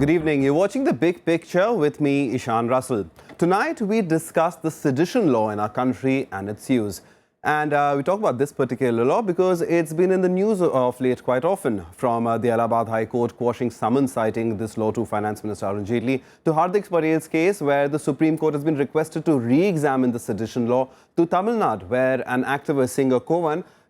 Good evening. You're watching The Big Picture with me, Ishan Russell. Tonight, we discuss the sedition law in our country and its use. And we talk about this particular law because it's been in the news of late quite often, from the Allahabad High Court quashing summons citing this law to Finance Minister Arun Jaitley, to Hardik Parel's case where the Supreme Court has been requested to re-examine the sedition law, to Tamil Nadu where an activist, Singh,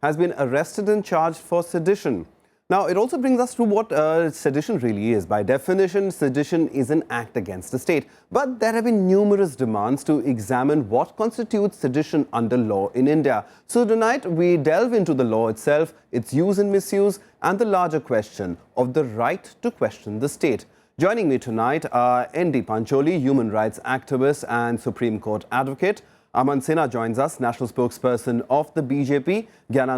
has been arrested and charged for sedition. Now, it also brings us to what sedition really is. By definition, sedition is an act against the state. But there have been numerous demands to examine what constitutes sedition under law in India. So tonight, we delve into the law itself, its use and misuse, and the larger question of the right to question the state. Joining me tonight are ND Pancholi, human rights activist and Supreme Court advocate. Aman joins us, national spokesperson of the BJP.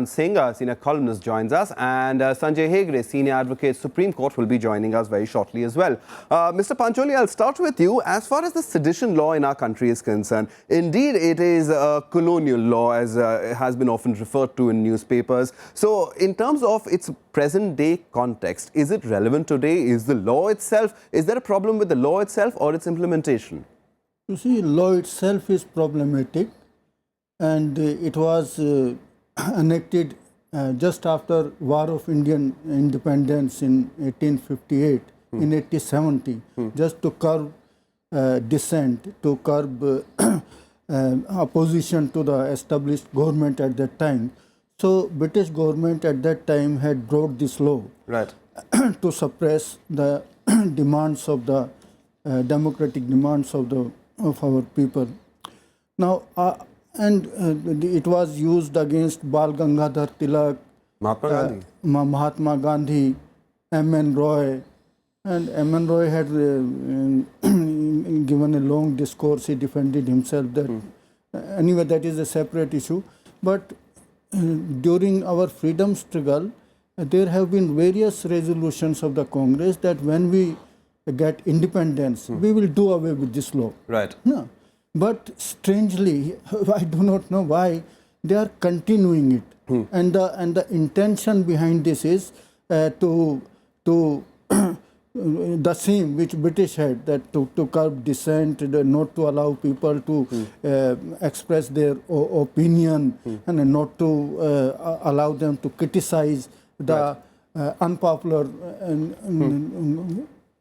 Singh, senior columnist, joins us. And Sanjay Hegde, senior advocate, Supreme Court, will be joining us very shortly as well. Mr. Pancholi, I'll start with you. As far as the sedition law in our country is concerned, indeed, it is a colonial law, as it has been often referred to in newspapers. So, in terms of its present-day context, is it relevant today? Is the law itself, is there a problem with the law itself or its implementation? You see, law itself is problematic, and it was enacted just after War of Indian Independence in 1858, in 1870, just to curb dissent, to curb opposition to the established government at that time. So, British government at that time had brought this law to suppress the demands of the democratic demands of our people. Now, it was used against Bal Gangadhar Tilak, Mahatma Gandhi, M.N. Roy, and M.N. Roy had given a long discourse. He defended himself. That anyway, that is a separate issue. But during our freedom struggle, there have been various resolutions of the Congress that when we get independence, we will do away with this law. Right. No. But strangely, I do not know why they are continuing it. And the intention behind this is to the same which British had, that to curb dissent, not to allow people to express their opinion, and not to allow them to criticize the unpopular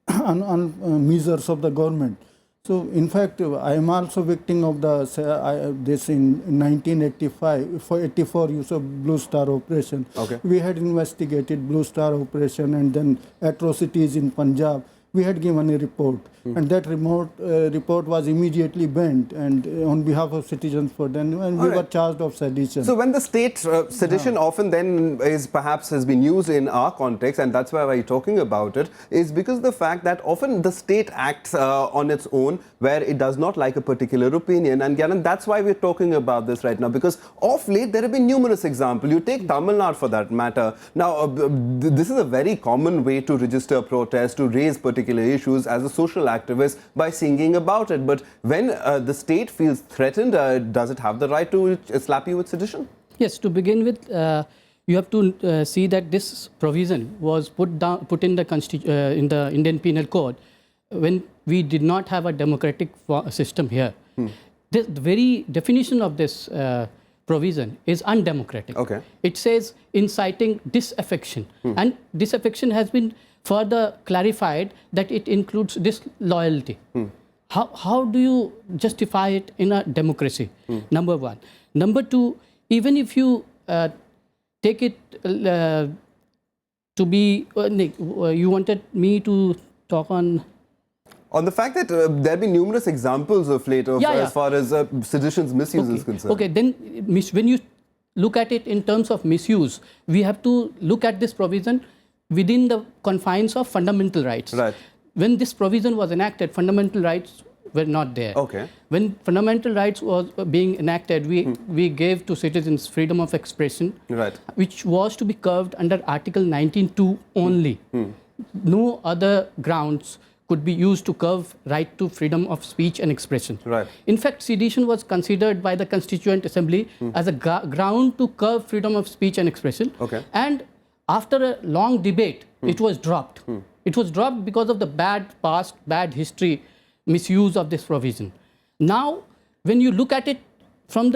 measures of the government. So, in fact, I am also victim of this in 1984 use of Blue Star operation. Okay. We had investigated Blue Star operation and then atrocities in Punjab. We had given a report, and that report was immediately banned, and on behalf of Citizens for them, and we were charged of sedition. So when the state sedition often then has been used in our context, and that's why we're talking about it, is because of the fact that often the state acts on its own where it does not like a particular opinion, and that's why we're talking about this right now, because of late there have been numerous examples. You take Tamil Nadu for that matter. Now, this is a very common way to register a protest, to raise particular issues as a social activist by singing about it. But when the state feels threatened, does it have the right to slap you with sedition? Yes, to begin with, you have to see that this provision was put in the Indian Penal Code when we did not have a democratic system here. The very definition of this provision is undemocratic. Okay. It says inciting disaffection, and disaffection has been further clarified that it includes disloyalty. How do you justify it in a democracy? Number one. Number two, even if you take it to be, Nick, you wanted me to talk on the fact that there have been numerous examples of late as far as sedition's misuse is concerned. Okay, then when you look at it in terms of misuse, we have to look at this provision within the confines of fundamental rights. Right. When this provision was enacted, fundamental rights were not there. Okay. When fundamental rights was being enacted, we gave to citizens freedom of expression, right, which was to be curbed under Article 19(2) only. No other grounds could be used to curb right to freedom of speech and expression. Right. In fact, sedition was considered by the Constituent Assembly as a ground to curb freedom of speech and expression. Okay. And after a long debate, it was dropped. It was dropped because of the bad past, bad history, misuse of this provision. Now, when you look at it from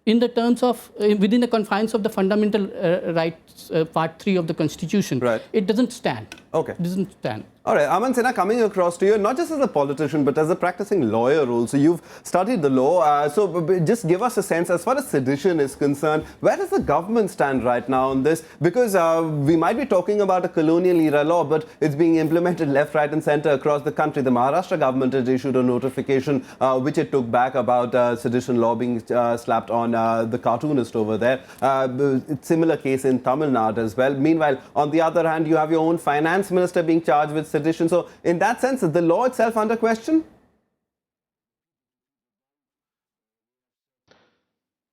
in the terms of, within the confines of the fundamental rights, part 3 of the Constitution, right, it doesn't stand. Okay. It doesn't stand. All right, Aman Sinha, coming across to you, not just as a politician, but as a practicing lawyer also. You've studied the law. So just give us a sense, as far as sedition is concerned, where does the government stand right now on this? Because we might be talking about a colonial era law, but it's being implemented left, right and center across the country. The Maharashtra government has issued a notification, which it took back, about sedition law being slapped on the cartoonist over there. Similar case in Tamil Nadu as well. Meanwhile, on the other hand, you have your own finance minister being charged with sedition. So in that sense, is the law itself under question?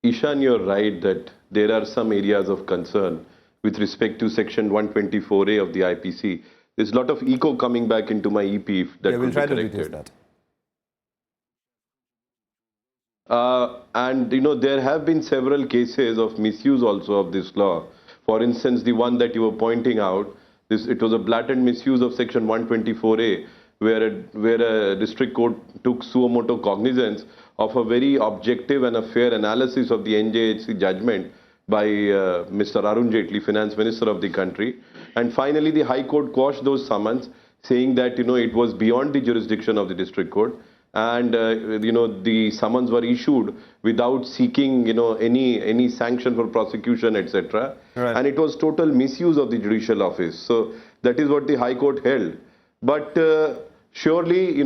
Ishan, you're right that there are some areas of concern with respect to section 124A of the IPC. There's a lot of echo coming back into my EP that we'll could try be to reduce corrected. that. And there have been several cases of misuse also of this law. For instance, the one that you were pointing out, it was a blatant misuse of section 124A, where a district court took suo motu cognizance of a very objective and a fair analysis of the NJHC judgment by Mr. Arun Jaitley, finance minister of the country. And finally, the High Court quashed those summons, saying that it was beyond the jurisdiction of the district court. And the summons were issued without seeking any sanction for prosecution, etc. Right. And it was total misuse of the judicial office. So that is what the High Court held. But surely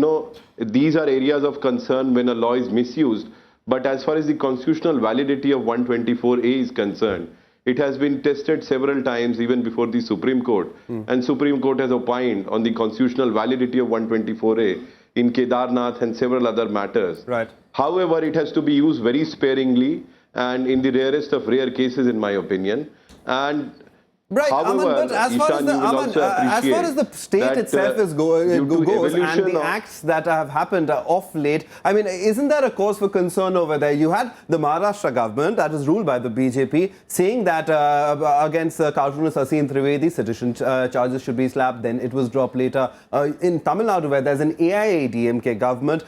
these are areas of concern when a law is misused. But as far as the constitutional validity of 124A is concerned, it has been tested several times even before the Supreme Court. And Supreme Court has opined on the constitutional validity of 124A in Kedarnath and several other matters. Right. However, it has to be used very sparingly and in the rarest of rare cases, in my opinion. And right, however, Aman, but as far as the state itself is goes and the acts that have happened of late, I mean, isn't there a cause for concern over there? You had the Maharashtra government that is ruled by the BJP saying that against cartoonist Asim Trivedi, sedition charges should be slapped. Then it was dropped later. In Tamil Nadu, where there's an AIADMK government,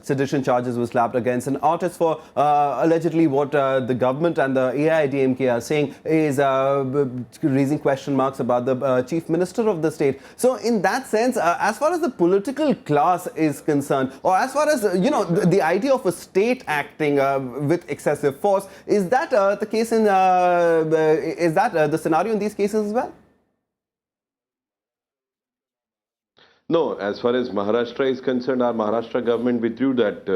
sedition charges were slapped against an artist for allegedly what the government and the AIADMK are saying is raising question marks about the chief minister of the state. So in that sense, as far as the political class is concerned, or as far as the idea of a state acting with excessive force, is that the case in is that the scenario in these cases as well? No, as far as Maharashtra is concerned, our Maharashtra government withdrew that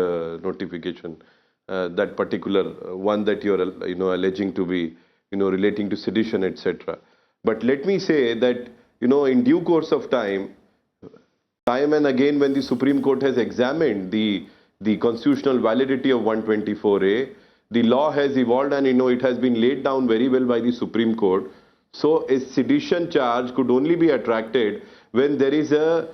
notification, that particular one that you're alleging to be relating to sedition, etc. But let me say that, in due course of time and again, when the Supreme Court has examined the constitutional validity of 124A, the law has evolved and, it has been laid down very well by the Supreme Court. So a sedition charge could only be attracted when there is an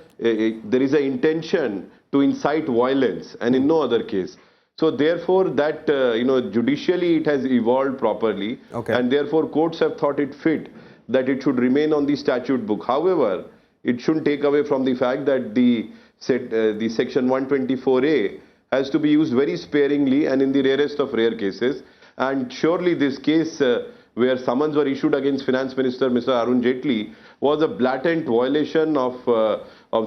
intention to incite violence, and in no other case. So therefore, that judicially it has evolved properly, and therefore courts have thought it fit that it should remain on the statute book. However, it shouldn't take away from the fact that the section 124A has to be used very sparingly and in the rarest of rare cases. And surely this case where summons were issued against Finance Minister Mr. Arun Jaitley was a blatant violation of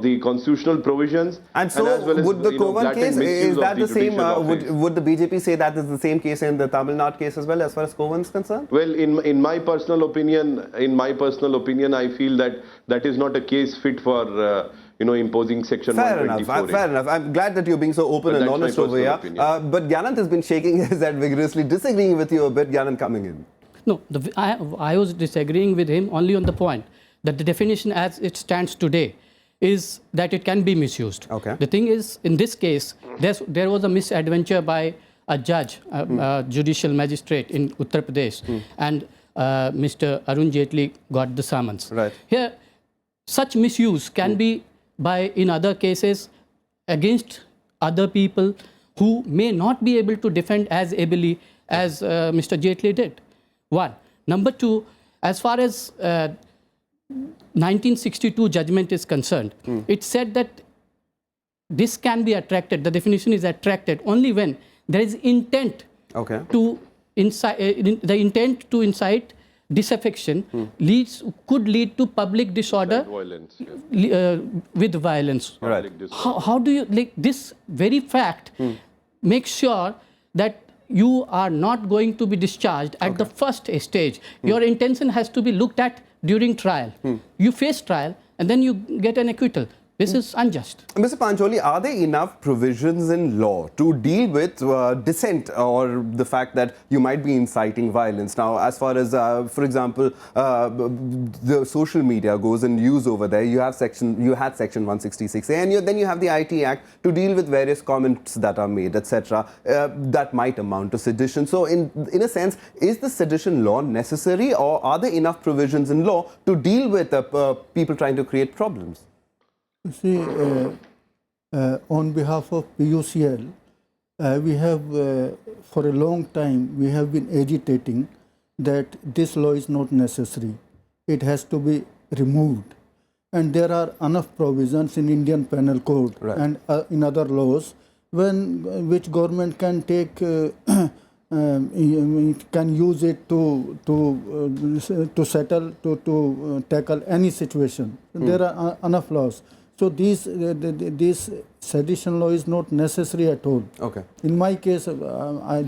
the constitutional provisions. And so, as well as, would the Kovan case, is that the same, would the BJP say that is the same case in the Tamil Nadu case as well, as far as Kovan is concerned? Well, in my personal opinion, I feel that is not a case fit for imposing section 124. Fair enough. I'm glad that you're being so open and honest over here. But Gyanant has been shaking his head vigorously, disagreeing with you a bit. Gyanant coming in. No, I was disagreeing with him only on the point that the definition as it stands today is that it can be misused. Okay. The thing is, in this case, there was a misadventure by a judge, a judicial magistrate in Uttar Pradesh, and Mr. Arun Jaitley got the summons. Right. Here, such misuse can be in other cases against other people who may not be able to defend as ably as Mr. Jaitley did. One. Number two, as far as 1962 judgment is concerned, it said that this can be attracted, the definition is attracted only when there is intent to incite, the intent to incite disaffection could lead to public disorder Violence. with violence. Right. How do you, like this very fact makes sure that you are not going to be discharged at the first stage. Your intention has to be looked at during trial. You face trial and then you get an acquittal. This is unjust. Mr. Pancholi, are there enough provisions in law to deal with dissent or the fact that you might be inciting violence? Now, as far as, for example, the social media goes and use over there, you had section 166A, and then you have the IT Act to deal with various comments that are made, etc. That might amount to sedition. So, in a sense, is the sedition law necessary, or are there enough provisions in law to deal with people trying to create problems? You see, on behalf of PUCL, we have, for a long time, we have been agitating that this law is not necessary. It has to be removed. And there are enough provisions in Indian Penal Code and in other laws which government can take, can use it to settle, to tackle any situation. There are enough laws. So this sedition law is not necessary at all. Okay. In my case, I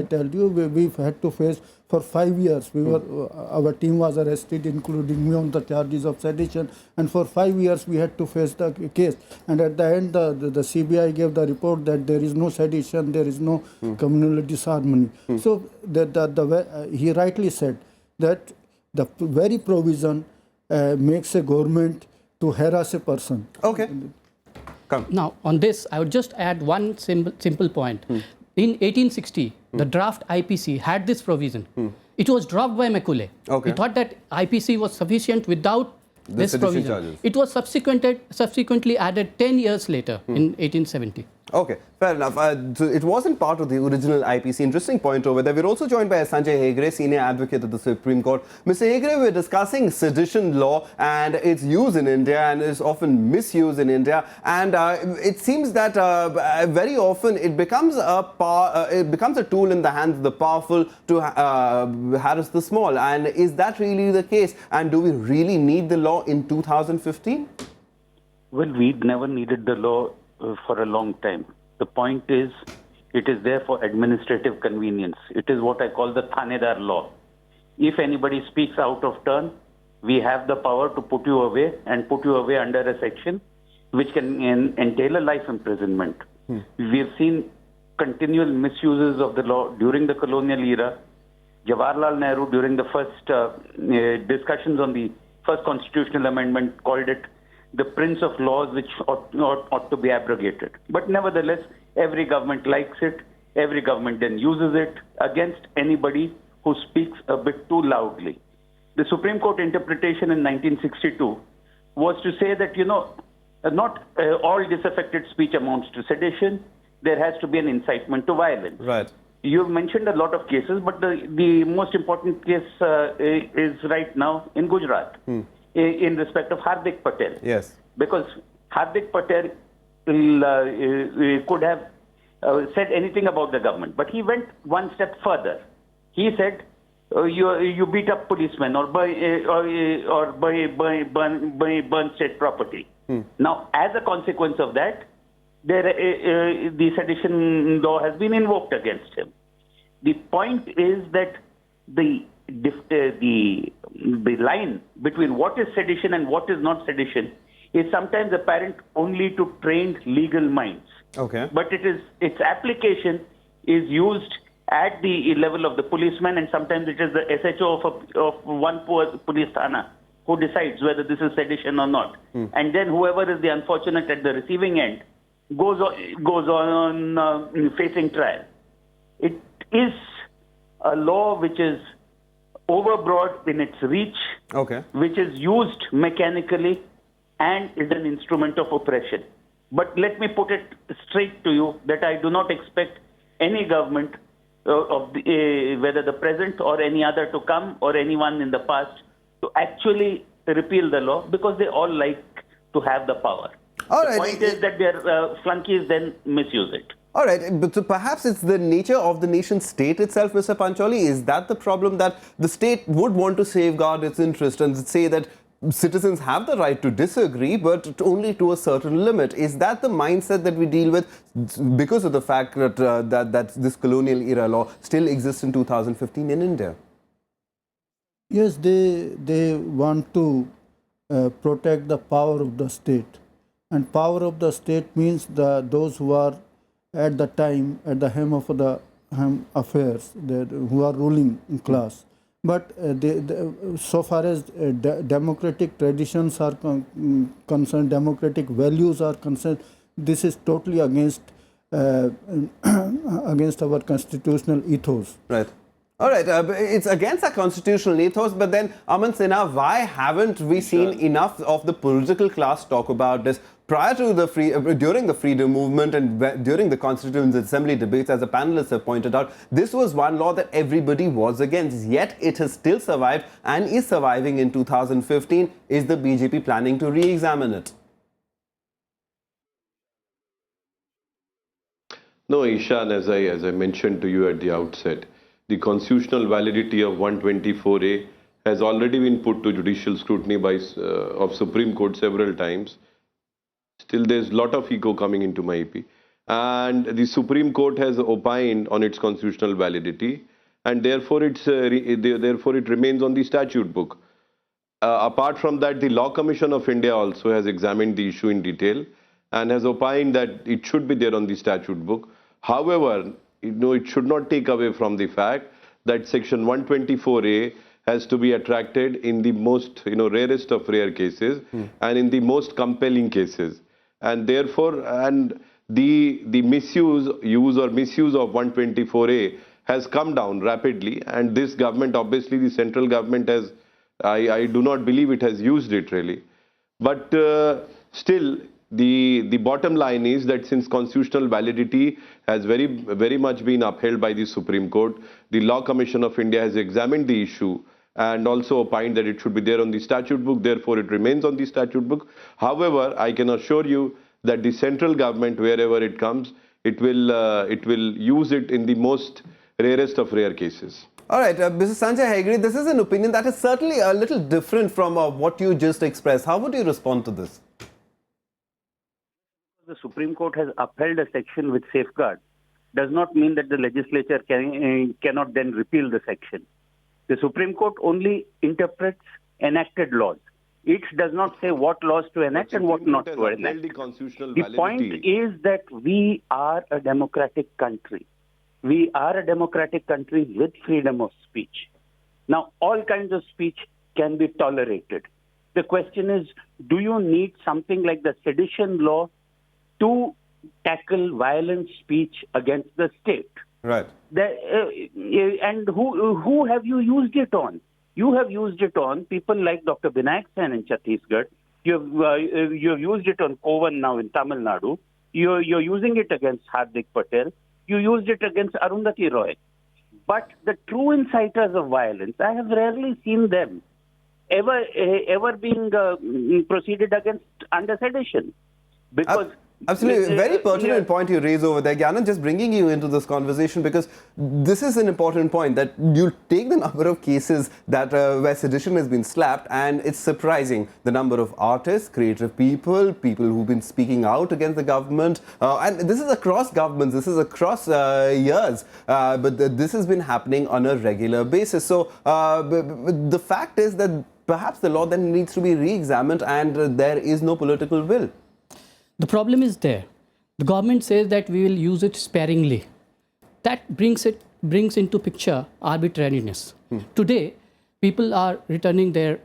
tell you, we've had to face for 5 years. Our team was arrested, including me, on the charges of sedition, and for 5 years we had to face the case. And at the end, the CBI gave the report that there is no sedition, there is no communal disharmony. So he rightly said that the very provision makes a government to harass a person. Okay. Come. Now, on this, I would just add one simple point. In 1860, the draft IPC had this provision. It was dropped by Macaulay. Okay. He thought that IPC was sufficient without this sedition provision. charges. It was subsequently added 10 years later in 1870. Okay, fair enough. So it wasn't part of the original IPC. Interesting point over there. We're also joined by Sanjay Hegde, senior advocate at the Supreme Court. Mr. Hegde, we're discussing sedition law and its use in India and is often misused in India. And it seems that very often it becomes a tool in the hands of the powerful to harass the small. And is that really the case? And do we really need the law in 2015? Well, we never needed the law for a long time. The point is, it is there for administrative convenience. It is what I call the Thanedar law. If anybody speaks out of turn, we have the power to put you away and put you away under a section which can entail a life imprisonment. We have seen continual misuses of the law during the colonial era. Jawaharlal Nehru, during the first discussions on the first constitutional amendment, called it the prince of laws which ought to be abrogated. But nevertheless, every government likes it. Every government then uses it against anybody who speaks a bit too loudly. The Supreme Court interpretation in 1962 was to say that, not all disaffected speech amounts to sedition. There has to be an incitement to violence. Right. You've mentioned a lot of cases, but the most important case is right now in Gujarat. In respect of Hardik Patel. Yes. Because Hardik Patel could have said anything about the government, but he went one step further. He said, you beat up policemen or burn state property. Now, as a consequence of that, the sedition law has been invoked against him. The point is that the line between what is sedition and what is not sedition is sometimes apparent only to trained legal minds. Okay. But its application is used at the level of the policeman, and sometimes it is the SHO of one police thana who decides whether this is sedition or not. And then whoever is the unfortunate at the receiving end goes on facing trial. It is a law which is overbroad in its reach, which is used mechanically and is an instrument of oppression. But let me put it straight to you that I do not expect any government, whether the present or any other to come or anyone in the past, to actually repeal the law because they all like to have the power. All The right. point is that their flunkies then misuse it. All right, but so perhaps it's the nature of the nation state itself, Mr. Pancholi. Is that the problem, that the state would want to safeguard its interest and say that citizens have the right to disagree, but only to a certain limit? Is that the mindset that we deal with because of the fact that, that this colonial era law still exists in 2015 in India? Yes, they want to protect the power of the state. And power of the state means those who are at the time at the helm of the affairs, who are ruling class. But so far as democratic traditions are concerned, democratic values are concerned, this is totally against against our constitutional ethos. Right. All right, it's against our constitutional ethos, but then, Aman Sinha, why haven't we seen enough of the political class talk about this prior to the during the freedom movement and during the Constituent Assembly debates? As the panelists have pointed out, this was one law that everybody was against, yet it has still survived and is surviving in 2015. Is the BJP planning to re-examine it? No, Ishan, as I mentioned to you at the outset, the constitutional validity of 124A has already been put to judicial scrutiny of Supreme Court several times. Still, there's a lot of echo coming into my EP. And the Supreme Court has opined on its constitutional validity, and therefore it remains on the statute book. Apart from that, the Law Commission of India also has examined the issue in detail and has opined that it should be there on the statute book. However, it should not take away from the fact that Section 124A has to be attracted in the most, rarest of rare cases and in the most compelling cases. And therefore, the misuse of 124A has come down rapidly. And this government, obviously, the central government has, I do not believe it has used it really. But still, the bottom line is that since constitutional validity has very much been upheld by the Supreme Court, the Law Commission of India has examined the issue and also opined that it should be there on the statute book. Therefore, it remains on the statute book. However, I can assure you that the central government, wherever it comes, it will use it in the most rarest of rare cases. All right, Mr. Sanjay Hegde, this is an opinion that is certainly a little different from what you just expressed. How would you respond to this? The Supreme Court has upheld a section with safeguard does not mean that the legislature cannot then repeal the section. The Supreme Court only interprets enacted laws. It does not say what laws to enact and what not to enact. The point is that we are a democratic country. We are a democratic country with freedom of speech. Now, all kinds of speech can be tolerated. The question is, do you need something like the sedition law to tackle violent speech against the state? Right. And who have you used it on? You have used it on people like Dr. Vinayak Sen in Chhattisgarh. You have used it on Kovan now in Tamil Nadu. You're using it against Hardik Patel. You used it against Arundhati Roy. But the true inciters of violence, I have rarely seen them ever being proceeded against under sedition. Because absolutely, very pertinent point you raise over there, Gyanan. Just bringing you into this conversation because this is an important point, that you take the number of cases that where sedition has been slapped, and it's surprising the number of artists, creative people who've been speaking out against the government, and this is across governments, this is across years, but this has been happening on a regular basis. So the fact is that perhaps the law then needs to be re-examined, and there is no political will. The problem is there. The government says that we will use it sparingly. That brings into picture arbitrariness. Today, people are returning their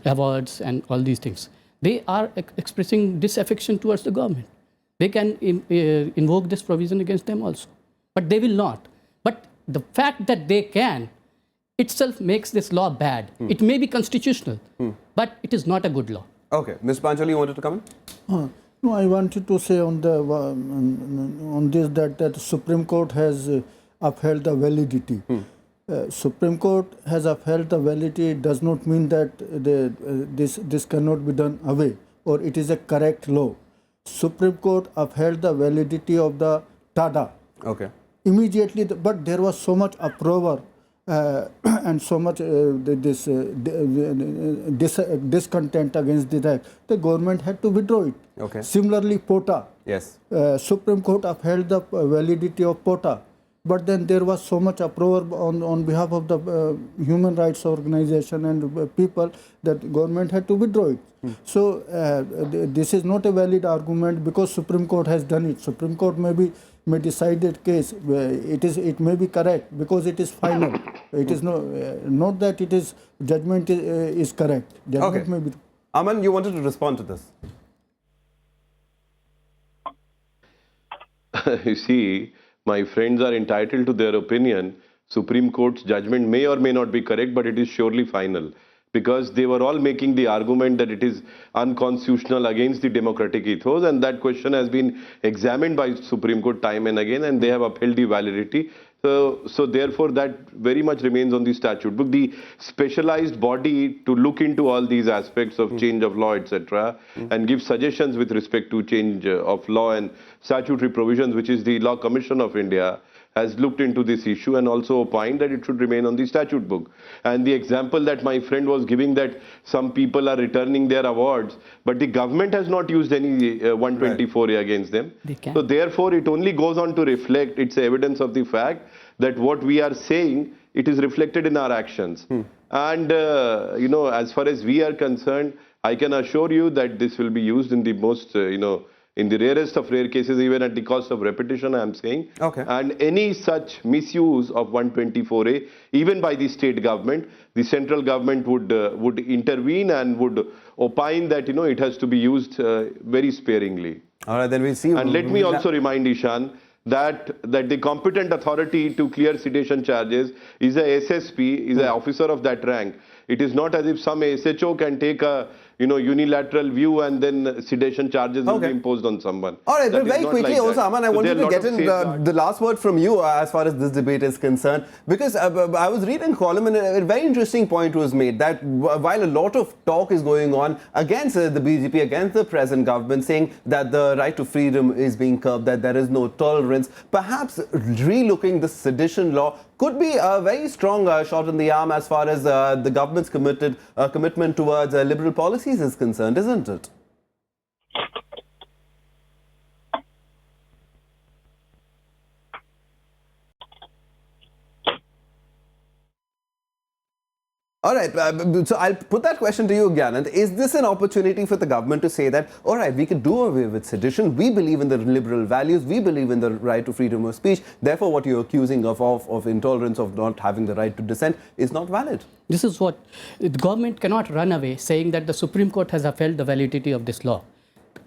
awards and all these things. They are expressing disaffection towards the government. They can invoke this provision against them also. But they will not. But the fact that they can itself makes this law bad. It may be constitutional, but it is not a good law. Okay. Ms. Pancholi, you wanted to come in? No, I wanted to say on this that the Supreme Court has upheld the validity. Supreme Court has upheld the validity does not mean that this cannot be done away or it is a correct law. Supreme Court upheld the validity of the TADA. Okay. Immediately, but there was so much uproar and so much discontent against the act. The government had to withdraw it. Okay. Similarly, POTA. Yes. Supreme Court upheld the validity of POTA. But then there was so much uproar on behalf of the human rights organization and people that government had to withdraw it. So this is not a valid argument because Supreme Court has done it. Supreme Court may decide that case. It may be correct because it is final. It is not that it is judgment is correct. Judgment may be. Aman, you wanted to respond to this. You see, my friends are entitled to their opinion. Supreme Court's judgment may or may not be correct, but it is surely final. Because they were all making the argument that it is unconstitutional against the democratic ethos, and that question has been examined by Supreme Court time and again, and they have upheld the validity. So therefore, that very much remains on the statute book. The specialized body to look into all these aspects of change of law, etc., and give suggestions with respect to change of law and statutory provisions, which is the Law Commission of India, has looked into this issue and also opined that it should remain on the statute book. And the example that my friend was giving, that some people are returning their awards, but the government has not used any 124A against them. So therefore, it only goes on to reflect, it's evidence of the fact that what we are saying, it is reflected in our actions. And, as far as we are concerned, I can assure you that this will be used in the most, in the rarest of rare cases, even at the cost of repetition, I am saying. Okay. And any such misuse of 124A, even by the state government, the central government would intervene and would opine that, it has to be used very sparingly. All right, then we'll see. And let me also remind Ishan that the competent authority to clear sedition charges is a SSP, is an officer of that rank. It is not as if some SHO can take a unilateral view and then sedition charges will be imposed on someone. All right, but very quickly also, Aman, I wanted to get in the last word from you as far as this debate is concerned, because I was reading a column and a very interesting point was made that while a lot of talk is going on against the BJP, against the present government, saying that the right to freedom is being curbed, that there is no tolerance, perhaps relooking the sedition law could be a very strong shot in the arm as far as the government's commitment towards liberal policies is concerned, isn't it? All right, so I'll put that question to you again. And is this an opportunity for the government to say that, all right, we can do away with sedition, we believe in the liberal values, we believe in the right to freedom of speech, therefore what you're accusing of intolerance, of not having the right to dissent, is not valid? This is what the government cannot run away saying that the Supreme Court has upheld the validity of this law.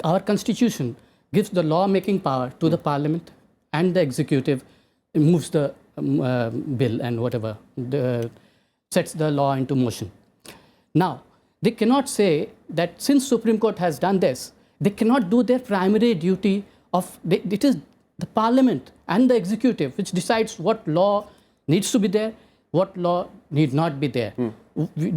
Our constitution gives the law-making power to the parliament and the executive, moves the bill and whatever, sets the law into motion. Now, they cannot say that since Supreme Court has done this, they cannot do their primary duty of, it is the parliament and the executive which decides what law needs to be there, what law need not be there,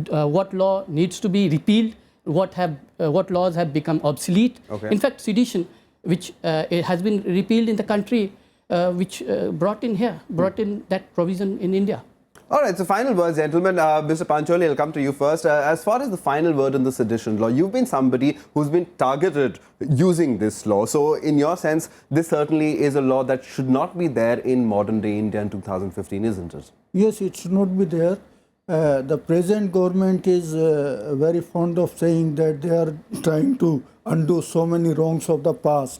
what law needs to be repealed, what laws have become obsolete. Okay. In fact, sedition, which has been repealed in the country, which brought in that provision in India. All right, so final words, gentlemen. Mr. Pancholi, I'll come to you first. As far as the final word in the sedition law, you've been somebody who's been targeted using this law. So in your sense, this certainly is a law that should not be there in modern day India in 2015, isn't it? Yes, it should not be there. The present government is very fond of saying that they are trying to undo so many wrongs of the past.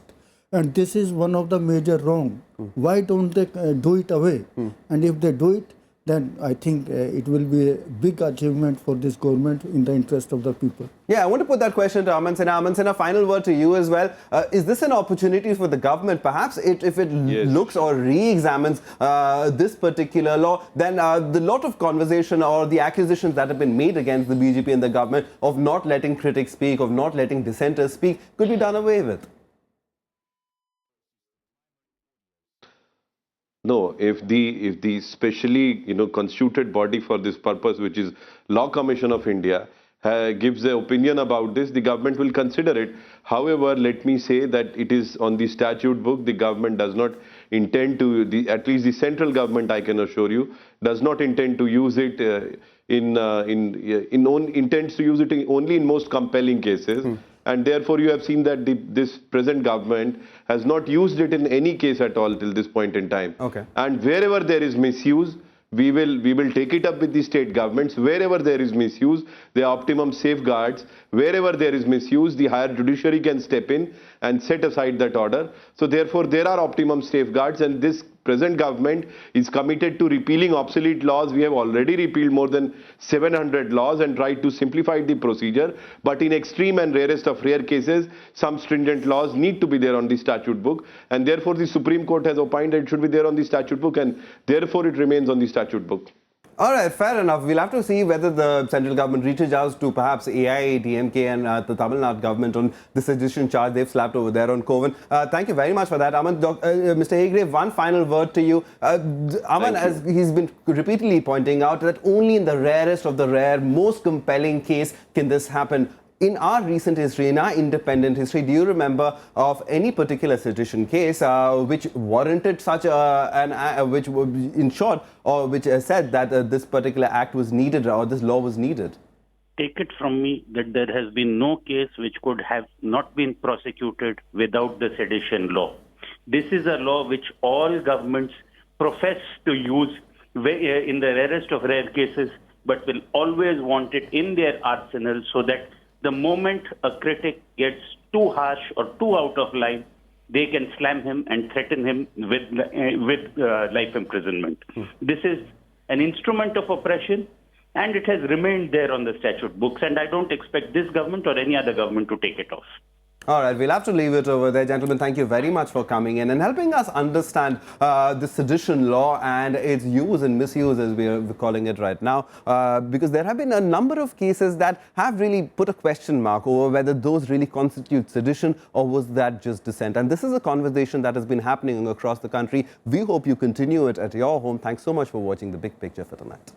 And this is one of the major wrongs. Why don't they do it away? And if they do it, then I think it will be a big achievement for this government in the interest of the people. Yeah, I want to put that question to Aman Sinha. Aman Sinha, final word to you as well. Is this an opportunity for the government, perhaps, if it looks or re-examines this particular law, then the lot of conversation or the accusations that have been made against the BJP and the government of not letting critics speak, of not letting dissenters speak, could be done away with? No, if the specially constituted body for this purpose, which is Law Commission of India, gives an opinion about this, the government will consider it. However, let me say that it is on the statute book. The government does not intend to, at least the central government, I can assure you, does not intend to use it intends to use it only in most compelling cases. And therefore, you have seen that this present government has not used it in any case at all till this point in time. Okay. And wherever there is misuse, we will take it up with the state governments. Wherever there is misuse, there are optimum safeguards. Wherever there is misuse, the higher judiciary can step in and set aside that order. So therefore, there are optimum safeguards, and this present government is committed to repealing obsolete laws. We have already repealed more than 700 laws and tried to simplify the procedure. But in extreme and rarest of rare cases, some stringent laws need to be there on the statute book. And therefore, the Supreme Court has opined that it should be there on the statute book, and therefore it remains on the statute book. All right, fair enough. We'll have to see whether the central government reaches out to perhaps AIADMK and the Tamil Nadu government on the sedition charge they've slapped over there on Kovan. Thank you very much for that, Aman. Mr. Hegde, one final word to you. Aman, as he's been repeatedly pointing out, that only in the rarest of the rare, most compelling case can this happen. In our recent history, in our independent history, do you remember of any particular sedition case which warranted such which in short, or which said that this particular act was needed or this law was needed? Take it from me that there has been no case which could have not been prosecuted without the sedition law. This is a law which all governments profess to use in the rarest of rare cases, but will always want it in their arsenal so that the moment a critic gets too harsh or too out of line, they can slam him and threaten him with life imprisonment. This is an instrument of oppression, and it has remained there on the statute books, and I don't expect this government or any other government to take it off. All right, we'll have to leave it over there. Gentlemen, thank you very much for coming in and helping us understand the sedition law and its use and misuse, as we're calling it right now, because there have been a number of cases that have really put a question mark over whether those really constitute sedition or was that just dissent. And this is a conversation that has been happening across the country. We hope you continue it at your home. Thanks so much for watching The Big Picture for tonight.